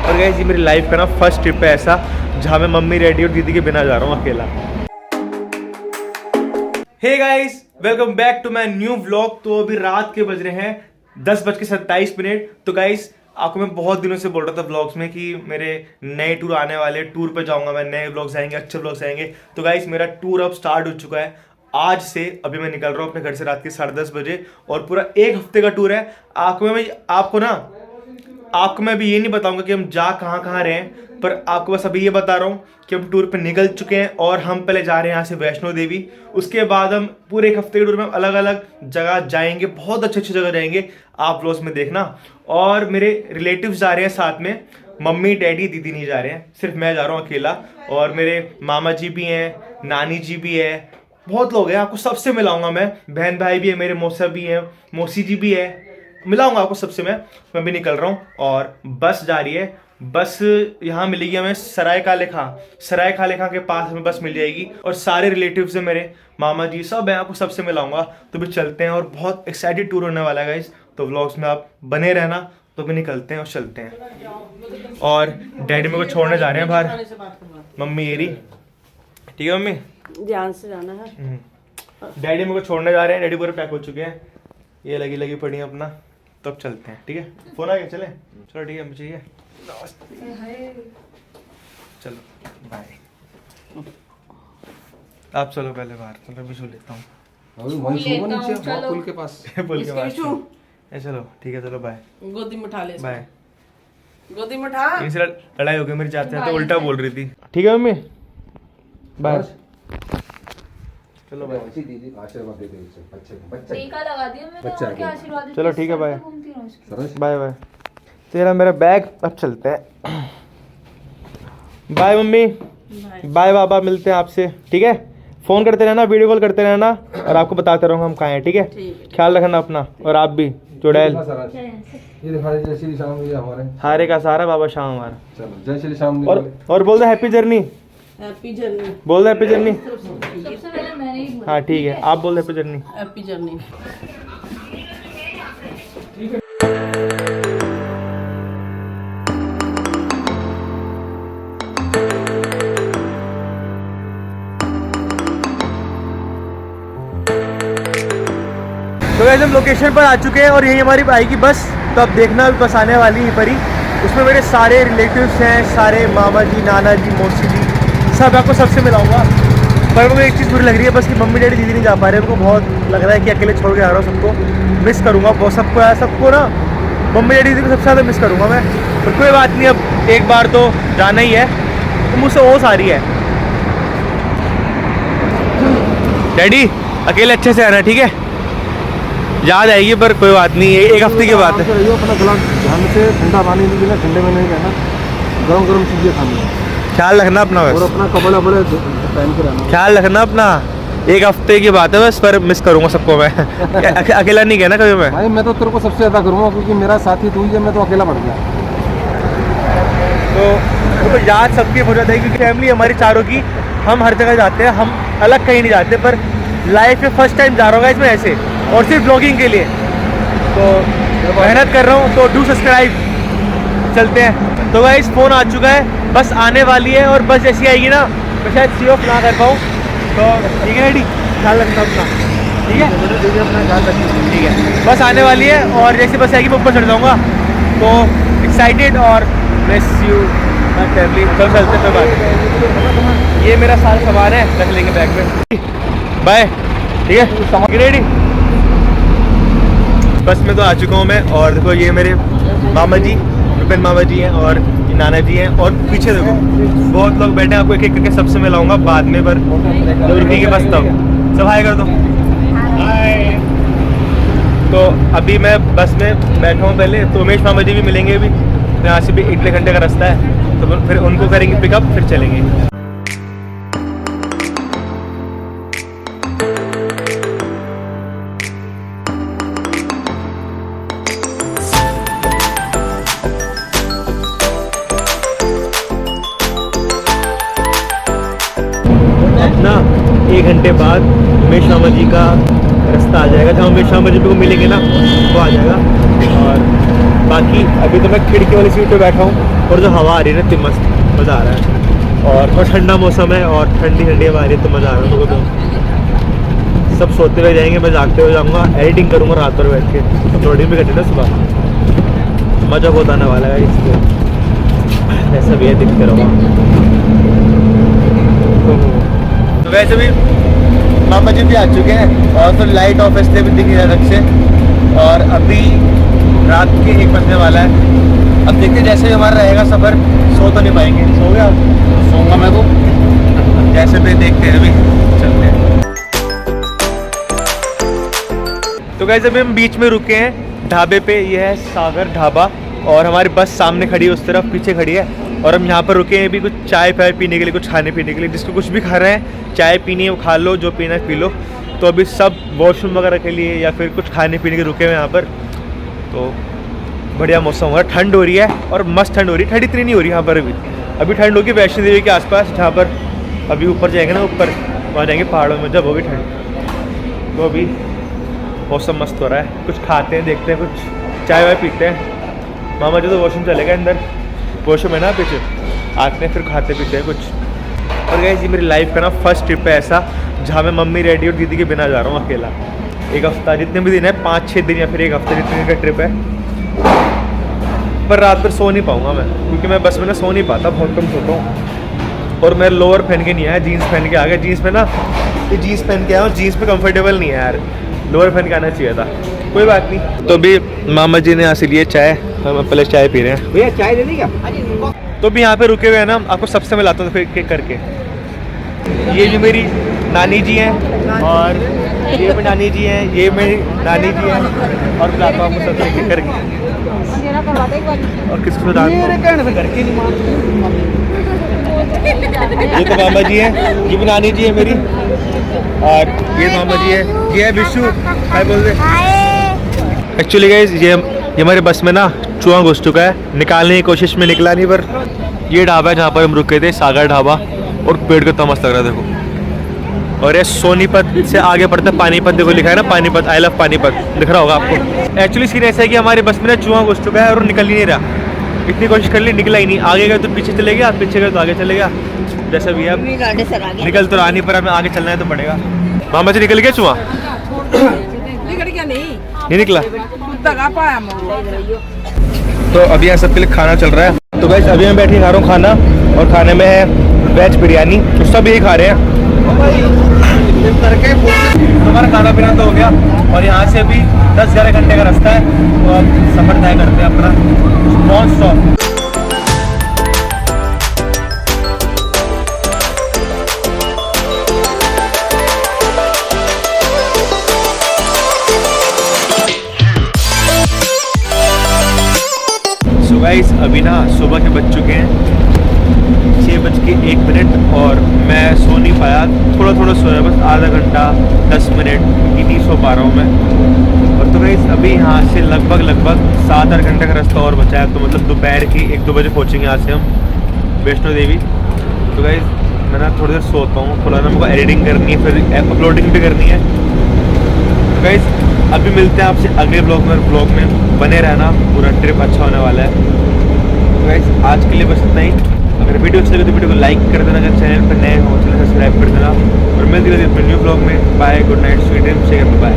और गाइस ये मेरी लाइफ का ना फर्स्ट ट्रिप है ऐसा जहाँ मैं मम्मी डैडी और दीदी के बिना जा रहा हूँ अकेला। Hey guys, welcome back to my new vlog. तो अभी रात के बज रहे हैं 10:27। तो गाइस आपको मैं बहुत दिनों से बोल रहा था व्लॉग्स में कि मेरे नए टूर आने वाले, टूर पे जाऊंगा मैं, नए व्लॉग्स आएंगे, अच्छे व्लॉग्स आएंगे। तो गाइस मेरा टूर अब स्टार्ट हो चुका है आज से। अभी मैं निकल रहा हूँ अपने घर से रात के 10:30 बजे और पूरा 1 हफ्ते का टूर है। आपको मैं अभी ये नहीं बताऊंगा कि हम जा कहाँ रहे हैं, पर आपको बस अभी ये बता रहा हूँ कि हम टूर पे निकल चुके हैं और हम पहले जा रहे हैं यहाँ से वैष्णो देवी। उसके बाद हम पूरे 1 हफ्ते के टूर में अलग अलग जगह जाएंगे, बहुत अच्छी जगह जाएंगे, आप व्लॉग्स में देखना। और मेरे रिलेटिव्स जा रहे हैं साथ में, मम्मी डैडी दीदी नहीं जा रहे हैं, सिर्फ मैं जा रहा हूँ अकेला। और मेरे मामा जी भी हैं, नानी जी भी है, बहुत लोग हैं, आपको सबसे मिलाऊंगा मैं। बहन भाई भी है मेरे, मौसा भी है, मौसी जी भी है, मिलाऊंगा आपको सबसे। मैं भी निकल रहा हूँ और बस जा रही है। बस यहाँ मिलेगी हमें सराय काले खां के पास हमें बस मिल जाएगी। और सारे रिलेटिव्स हैं मेरे, मामा जी सब हैं, आपको सबसे मिलाऊंगा। तो भी चलते हैं और बहुत एक्साइटेड टूर होने वाला है गाइस। तो व्लॉग्स में आप बने रहना। तो भी निकलते हैं और चलते हैं। और डैडी मेरे को छोड़ने जा रहे हैं बाहर, मम्मी ये रही, ठीक है मम्मी, ध्यान से जाना है। डैडी मेरे को छोड़ने जा रहे हैं, डैडी पूरे पैक हो चुके हैं, ये लगी पड़ी है अपना। तो अब चलते हैं, ठीक है। फोन आ गया, चले चलो, ठीक है, मुझे चाहिए। चलो बाय। आप चलो पहले बाहर, चलो भी छू लेता हूँ पुल के पास। पुल के पास चलो, ठीक है, चलो बाय। गोदी में उठा ले, बाय। गोदी में उठा। इनसे लड़ाई हो गई मेरी, चाहते तो उल्टा बोल रही थी। ठीक है मम्मी, बाय। चलो बाय। आशीर्वाद दे दे बच्चे को, टीका लगा दिया मैंने, और क्या आशीर्वाद देती चलो ठीक है, बाय बाय बाय। तेरा मेरा बैग, अब चलते हैं। बाय मम्मी, बाय बाबा, मिलते हैं आपसे, ठीक है। फोन करते रहना, वीडियो कॉल करते रहना, और आपको बताते रहूँगा हम कहाँ हैं, ठीक है। ख्याल रखना अपना, और आप भी चुड़ैल। हारे का सहारा बाबा शाम हमारा। चलो जय श्री श्याम। और बोल दे हैप्पी जर्नी, हैप्पी जर्नी, बोल दे हैप्पी जर्नी। सबसे पहले मैंने ही बोला। हाँ ठीक है, आप बोल दे हैप्पी जर्नी। Happy journey. तो वैसे हम लोकेशन पर आ चुके हैं और यही हमारी आएगी बस। तो अब देखना बस आने वाली है पर ही, उसमें मेरे सारे रिलेटिव्स हैं, सारे मामा जी, नाना जी, मौसी जी, सब आपको सबसे मिलाऊंगा। पर मुझे एक चीज़ बुरी लग रही है बस कि मम्मी डैडी दीदी नहीं जा पा रहे। मेरे को बहुत लग रहा है कि अकेले छोड़ के आ रहा हूँ, सबको मिस करूँगा बहुत, सबको ना, मम्मी डैडी दीदी को सबसे ज़्यादा मिस करूँगा मैं। पर कोई बात नहीं, अब एक बार तो जाना ही है, तो मुझसे ओस आ रही है। डैडी अकेले अच्छे से आना, ठीक है, याद आएगी, पर कोई बात नहीं, 1 हफ्ते की बात है। अपना गला ध्यान से, ठंडा पानी नहीं पीना, ठंडे में नहीं रहना, गरम चीजें खानी, ख्याल रखना अपना बस, और अपना कपड़े पहन के रहना, ख्याल रखना अपना। 1 हफ्ते की बात है बस, पर मिस करूंगा सबको मैं। अकेला नहीं गया ना कभी मैं। भाई मैं तो तेरे को सबसे ज्यादा करूँगा, क्योंकि मेरा साथी तू ही है, मैं तो अकेला पड़ गया। तो याद सबकी हो जाता है, क्योंकि फैमिली हमारी चारों की, हम हर जगह जाते हैं, हम अलग कहीं नहीं जाते, पर लाइफ में फर्स्ट टाइम जा रहा हूँ इसमें ऐसे, और सिर्फ ब्लॉगिंग के लिए। तो मेहनत कर रहा हूँ, तो डू सब्सक्राइब। चलते हैं। तो गाइस फोन आ चुका है, बस आने वाली है, और बस जैसी आएगी ना मैं शायद सी ऑफ ना कर पाऊँ। तो ठीक है डैडी, ख्याल रखना अपना, ठीक है, अपना ख्याल रखिए, ठीक है। बस आने वाली है और जैसे बस आएगी मैं ऊपर चढ़ जाऊँगा। तो एक्साइटेड और मिस यू माय फैमिली। चल चलते हैं बात। ये मेरा सारा सामान है, रख लेंगे बैग में। बाय, ठीक है, सामान रेडी। बस में तो आ चुका हूँ मैं, और देखो ये मेरे मामा जी, विपिन मामा जी हैं, और नाना जी हैं, और पीछे देखो बहुत लोग बैठे हैं। आपको एक एक करके सबसे मिलाऊंगा बाद में, पर जब रुकेंगे बस तब। सब हाय कर दो, हाय। तो अभी मैं बस में बैठा हूँ पहले, तो उमेश मामा जी भी मिलेंगे अभी। यहाँ से भी 1 घंटे का रास्ता है, तो फिर उनको करेंगे पिकअप, फिर चलेंगे। ना 1 घंटे बाद उमेश मामा जी का रास्ता आ जाएगा, जहाँ उमेश मामा जी को मिलेंगे ना वो आ जाएगा। और बाकी अभी तो मैं खिड़की वाली सीट पे बैठा हूँ और जो हवा आ रही है ना इतनी मस्त, मज़ा आ रहा है। और थोड़ा ठंडा मौसम है और ठंडी ठंडी हवा आ रही है तो मज़ा आ रहा है मुझको। तो सब सोते हुए जाएंगे, मैं जागते हुए जाऊँगा, एडिटिंग करूँगा रात भर बैठ के, अपलोडिंग भी करनी ना सुबह, मज़ा बहुत आने वाला है इसलिए ऐसा भी है, दिखते रहो। तो वैसे भी मामा जी भी आ चुके हैं और तो लाइट ऑफ इसलिए भी दिख नहीं रहा ढंग से। और अभी रात के 1 बजने वाला है। अब देखते जैसे भी हमारा रहेगा सफ़र, सो तो नहीं पाएंगे। सो गया सोऊंगा मैं तो, जैसे भी देखते हैं, अभी चलते हैं। तो गाइस अभी हम बीच में रुके हैं ढाबे पे, ये है सागर ढाबा और हमारी बस सामने खड़ी है, उस तरफ पीछे खड़ी है। और हम यहाँ पर रुके हैं अभी कुछ चाय पाय पीने के लिए, कुछ खाने पीने के लिए। जिसको कुछ भी खा रहे हैं, चाय पीनी है वो खा लो, जो पीना है पी लो। तो अभी सब वॉशरूम वगैरह के लिए या फिर कुछ खाने पीने के रुके हुए यहाँ पर। तो बढ़िया मौसम हो रहा है, ठंड हो रही है और मस्त ठंड हो रही है। ठंड इतनी नहीं हो रही यहाँ पर अभी ठंड होगी वैष्णो देवी के आसपास, जहाँ पर अभी ऊपर जाएंगे ना, ऊपर वहाँ जाएंगे पहाड़ों में, जब होगी ठंड। तो अभी मौसम मस्त हो रहा है, कुछ खाते हैं, देखते हैं, कुछ चाय वाय पीते हैं। मामा जी तो वॉशरूम चलेगा, अंदर वॉशरूम है ना पीछे, आते हैं फिर खाते पीते हैं कुछ। और गाइस ये मेरी लाइफ का ना फर्स्ट ट्रिप है ऐसा, जहाँ मैं मम्मी डैडी और दीदी के बिना जा रहा हूँ अकेला। 1 हफ्ता जितने भी दिन है, 5-6 दिन या फिर 1 हफ्ते जितने दिन का ट्रिप है। पर रात भर सो नहीं पाऊँगा मैं, क्योंकि मैं बस में ना सो नहीं पाता, बहुत कम सोता हूँ। और मैं लोअर पहन के नहीं आया, जीन्स पहन के आ गया। जीन्स में ना, ये जीन्स पहन के आया हूँ, जीन्स पे कंफर्टेबल नहीं है यार, लोअर पहन के आना चाहिए था। कोई बात नहीं। तो अभी मामा जी ने यहाँ से लिए चाय, हम पहले चाय पी रहे हैं। भैया चाय दे दी क्या? तो अभी यहाँ पे रुके हुए हैं ना, आपको सबसे मिलाता हूँ फिर करके। ये भी मेरी नानी जी हैं और ये भी नानी जी हैं, ये मेरी नानी जी हैं। और मिलाता हूँ आपको सबसे एक करके। और किसको बता दूँ? ये तो मामा जी हैं, ये भी नानी जी है मेरी, और ये मामा जी है, ये है विशु। हाय बोल दे। एक्चुअली गाइस ये हमारे बस में ना चूहा घुस चुका है, निकालने की कोशिश में निकला नहीं। पर ये ढाबा है जहाँ पर हम रुके थे, सागर ढाबा, और पेड़ कितना मस्त लग रहा है देखो। और ये सोनीपत से आगे पड़ता है पानीपत, देखो लिखा है ना पानीपत, आई लव पानीपत, दिख रहा होगा आपको। एक्चुअली सीन ऐसा है कि हमारे बस में ना चूहा घुस चुका है और निकल ही नहीं रहा। इतनी कोशिश कर ली, निकला ही नहीं। आगे गए तो पीछे चले गया, पीछे गए तो आगे चले गया, जैसा भी है। निकल तो रहा नहीं, पर हमें आगे चलना है तो पड़ेगा। मामा जी निकल गया चूहा? नहीं निकला। तो अभी यहाँ सबके लिए खाना चल रहा है। तो गाइस अभी मैं बैठ के खा रहा हूँ खाना, और खाने में है वेज बिरयानी, तो सब यही खा रहे हैं। हमारा खाना पीना तो हो गया और यहाँ से अभी 10-11 घंटे का रास्ता है, तो अब सफर तय करते हैं अपना नॉन स्टॉप। गाइस अभी ना सुबह के बज चुके हैं 6:01 और मैं सो नहीं पाया, थोड़ा थोड़ा सोया, बस आधा घंटा 10 मिनट ही नहीं सो पा रहा हूँ मैं। और तो गाइस अभी यहाँ से लगभग 7-8 घंटे का रास्ता और बचा है, तो मतलब दोपहर की 1-2 बजे पहुँचेंगे यहाँ से हम वैष्णो देवी। तो गाइस मैं ना थोड़ी देर सोता हूँ, थोड़ा ना मुझको एडिटिंग करनी है, फिर अपलोडिंग भी करनी है। तो गाइस अभी मिलते हैं आपसे अगले ब्लॉग में बने रहना, पूरा ट्रिप अच्छा होने वाला है। तो गाइस आज के लिए बस इतना ही। अगर वीडियो अच्छी लगे तो वीडियो को लाइक कर देना, अगर चैनल पर नए हो चैनल सब्सक्राइब कर देना, और मिलती रहती है न्यू ब्लॉग में। Bye, good night, sweet dreams, bye.